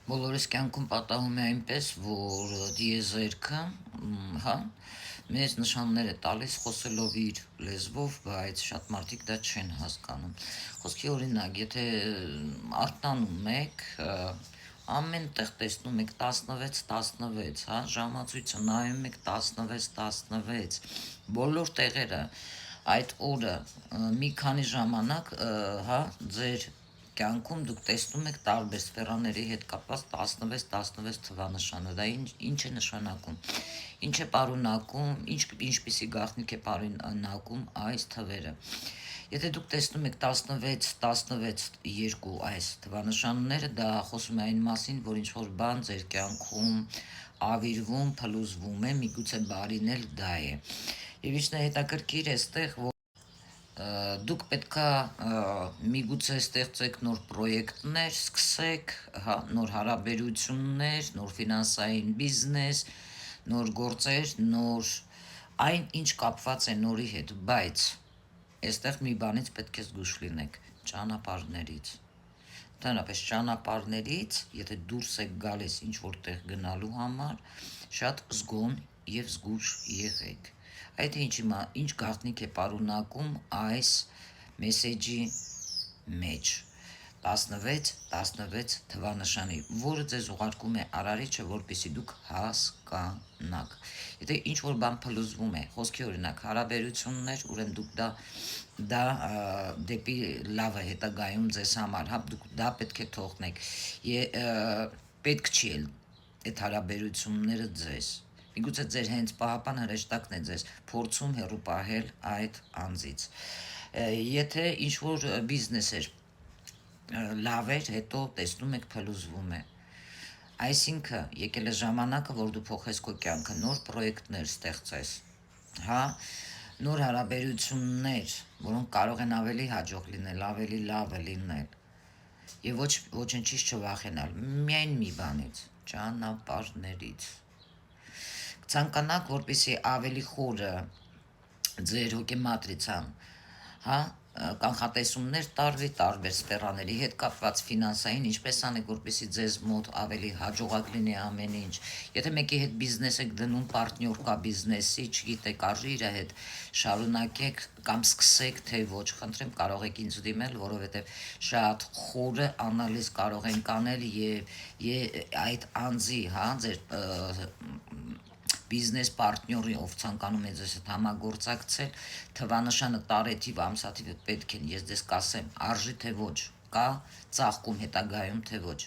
Բոլորիս կյանքում պատահում է այնպես, որ դիեզերքը, հա, մեզ նշաններ է տալիս խոսելով իր լեզվով, բայց շատ մարդիկ դա չեն հասկանում։ Խոսքի օրինակ, եթե արտանում եք, ամեն տեղ տեսնում եք 16-16, հա, ժամացույցը նայում եք 16-16, բոլոր տեղերը այդ օրը մի քանի ժամանակ, հա, ձեր կյանքում դուք տեսնում եք տարբեր սֆերաների հետ կապված 16-16 թվանշանը, դա ինչ է նշանակում, ինչ է պարունակում, ինչպիսի գաղտնիք է պարունակում այս թվերը։ Եթե դուք տեսնում եք 16-16-2 այս թվանշանները, դա խոսում է այն մասին, որ ինչ-որ բան ձեր կյանքում ավիրվում, փլուզվում է, միգուցե բարին էլ դա է։ Եվ ինչն է հետաքրքիր էստեղ, որ դուք պետքա միգուցե ստեղծեք նոր պրոյեկտներ, սկսեք, հա, նոր հարաբերություններ, նոր ֆինանսային բիզնես, նոր գործեր, նոր այն ինչ կապված է նորի հետ, բայց այստեղ մի բանից պետք է զգույշ լինեք՝ ճանապարհներից։ Ընդհանրապես ճանապարհներից, եթե դուրս եք գալիս ինչ որտեղ գնալու համար, շատ զգոն եւ զգույշ եղեք։ Այդ ինչ գաղտնիք է պարունակում այս մեսեջի մեջ 16-16 թվանշանի, որը ձեզ ուղարկում է Արարիչը, որպեսզի դուք հասկանաք։ Եթե ինչ-որ բան փլուզվում է, խոսքի օրինակ հարաբերություններ, ուրեմն դուք դա դեպի լավը հետագայում ձեզ համար, հա, դուք դա պետք է թողնեք։ Պետք չի էլ այդ հարաբերությունները ձեզ։ Միգուցե ձեր հենց պահապան հրեշտակն է ձեզ փորձում հեռու պահել այդ անձից։ Եթե ինչ-որ բիզնես էր լավ էր, հետո տեսնում եք փլուզվում է։ Այսինքն եկել է ժամանակը, որ դու փոխես քո կյանքը, նոր պրոյեկտներ ստեղծես, հա, նոր հարաբերություններ, որոնք կարող են ավելի հաջող լինել, ավելի լավը լինել։ Եվ ոչնչից չվախենալ, միայն մի բանից՝ ճանապարհներից։ Ցանկանաք, որպեսզի ավելի խորը ձեր հոգեմատրիցան, հա, կանխատեսումներ տարվի տարբեր սֆերաների հետ կապված ֆինանսային, ինչպես անեք, որպեսզի ձեզ մոտ ավելի հաջողակ լինի ամեն ինչ։ Եթե մեկի հետ բիզնես եք դնում, պարտնյոր կա բիզնեսի, չգիտեք, արժի իր հետ շարունակեք կամ սկսեք, թե ոչ, խնդրեմ, կարող եք ինձ դիմել, որովհետև շատ խորը անալիզ կարող ենք անել եւ այդ անձի, հա, ձեր բիզնես պարտնյորի, ով ցանկանում է ձեզ հետ համագործակցել, թվանշանը, տարեթիվ, ամսաթիվը պետք են, ես ձեզ կասեմ, արժի թե ոչ, կա ծաղկում հետագայում թե ոչ։